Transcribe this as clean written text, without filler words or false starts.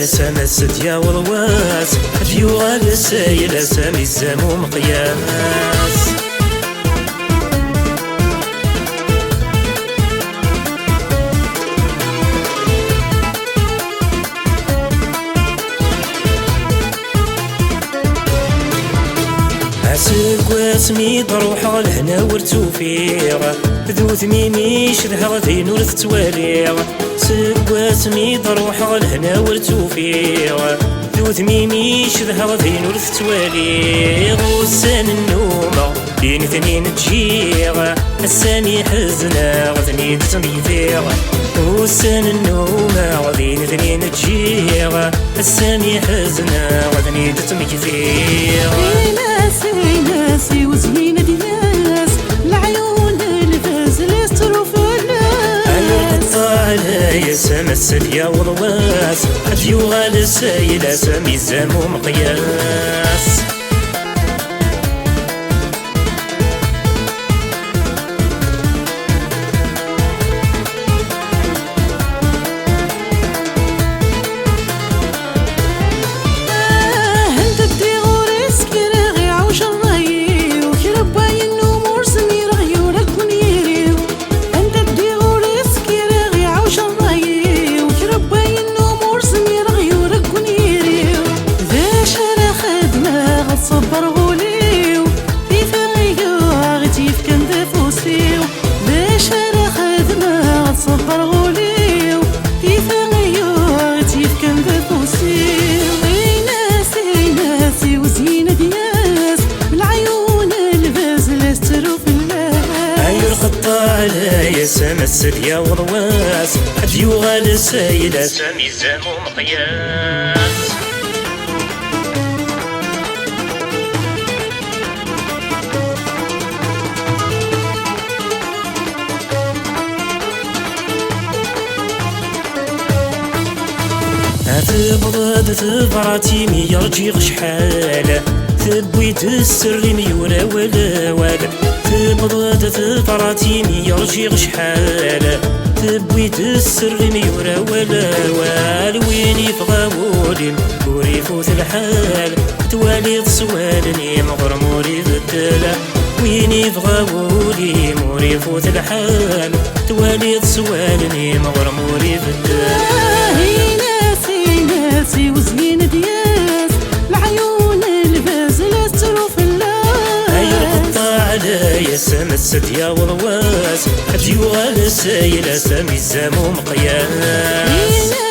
سما ستيا والواس ديو غال سايل سامي الزامو مقياس سكواس ميد روح لهنا ورتوفيغ ذو ثميمي شذها ذين ورث تواليغ سكواس ميد روح لهنا ورتوفيغ ذو ثميمي شذها ذين ورث تواليغ وسان النومة بين ثنين تجيغ الساني حزنا غثني تميثيغ وسان النومة بين ثنين تجيغ الساني حزنا غثني تميثيغ ناسي وزينة دياس العيون الفاز لاسترو فلاس أيوة الطالة يا سما السديا والواس ديو غال سايلة سامي الزامو مقياس يا سما السديا والواس ديو غال سايلة سامي الزامو مقياس تبغض تفراتي ميرجي غشحال تبويت السر ميورا ولا ولا تبغض تفراتي ميرجي غشحال تبويت السر ميورا ولا ولا وين يفغاولي وريفوت الحال توالي سوالني مغرموري بالدلا وين يفغاولي موريفوت الحال توالي سوالني مغرموري بالدلا ناسي وزينة دياس العيون الفاز لاسترو فلاس أيوة الطالة يا سما السديا والواس ديو غال سايلة سامي الزامو مقياس